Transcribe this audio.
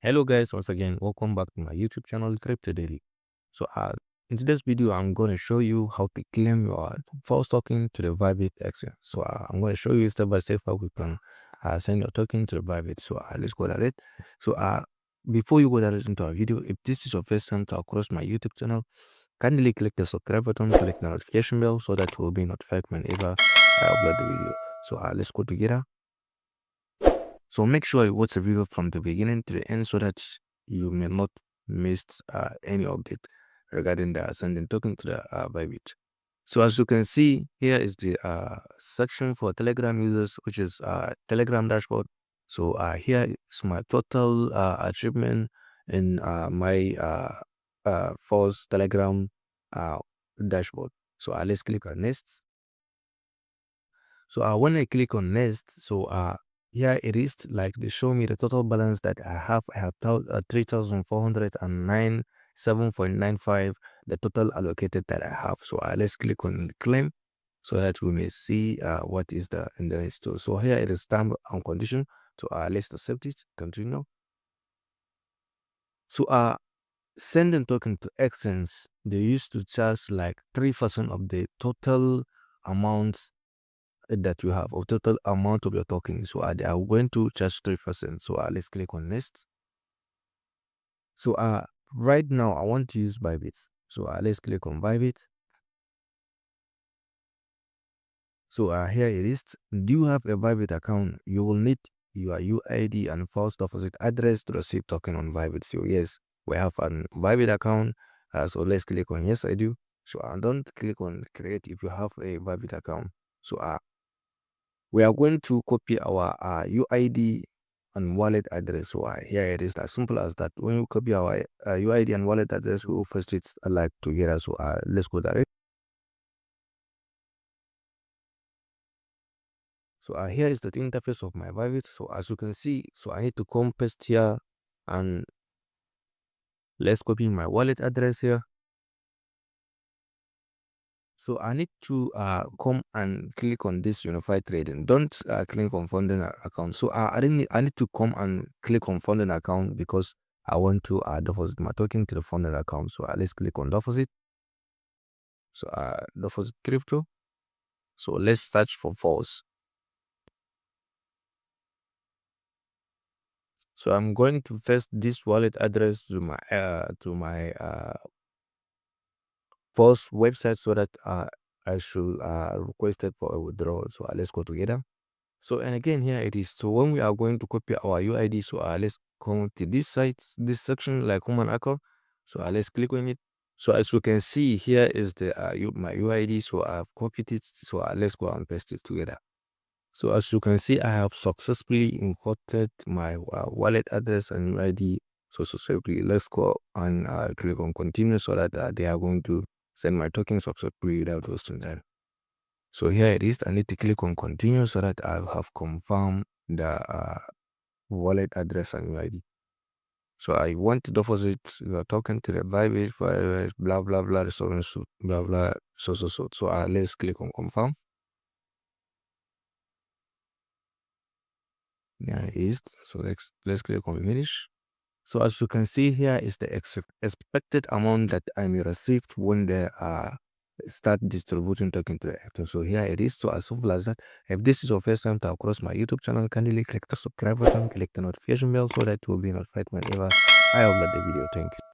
Hello guys, once again welcome back to my YouTube channel Crypto Daily. So in today's video I'm going to show you how to claim your false token to the Bybit exchange. So I'm going to show you step by step how we can send your token to the Bybit. So let's go at it. So before you go directly into our video, if this is your first time to across my YouTube channel, kindly click the subscribe button, click the notification bell so that you will be notified whenever I upload the video. So let's go together. So make sure you watch the video from the beginning to the end so that you may not miss any update regarding the sending token to the Bybit. So as you can see, here is the section for Telegram users, which is Telegram dashboard. So here is my total achievement in my false Telegram dashboard. So let's click on next. So when I click on next, so here it is, like they show me the total balance that I have. I have 3,409 7.95, the total allocated that I have. So let's click on claim so that we may see what is the in the store. So here it is term and condition. So let's accept it, continue. So sending token to exchange, they used to charge like 3% of the total amount that you have, or total amount of your token. So they are going to charge 3%. So let's click on next. So right now I want to use Bybit. So let's click on Bybit. So here it is. Do you have a Bybit account? You will need your UID and false deposit address to receive token on Bybit. So yes, we have a Bybit account. So let's click on yes, I do. So don't click on create if you have a Bybit account. So we are going to copy our UID and wallet address. So here it is, as simple as that. When you copy our UID and wallet address, we will first it like together. So let's go direct. So here is the interface of my Bybit. So as you can see, so I need to come paste here and let's copy my wallet address here. So I need to come and click on this unified trading. Don't click on funding account. So I need to come and click on funding account because I want to deposit my token to the funding account. So let's click on deposit. So deposit crypto. So let's search for Paws. So I'm going to paste this wallet address to my Paws website so that I should request it for a withdrawal. So let's go together. So and again here it is. So when we are going to copy our UID, so let's come to this site, this section like human account. So let's click on it. So as you can see, here is the my UID. So I've copied it. So let's go and paste it together. So as you can see, I have successfully imported my wallet address and UID. So successfully, let's go and click on continue so that they are going to send my token successfully without wasting time. So here it is. I need to click on continue so that I have confirmed the wallet address and UID. So I want to deposit your token to the Bybit for blah blah blah so blah blah so. So let's click on confirm. Yeah, it is. So let's click on finish. So as you can see here is the expected amount that I may receive when they start distributing token to the actor. So here it is. So as simple as that. If this is your first time to across my YouTube channel, kindly click the subscribe button, click the notification bell so that you will be notified whenever I upload the video. Thank you.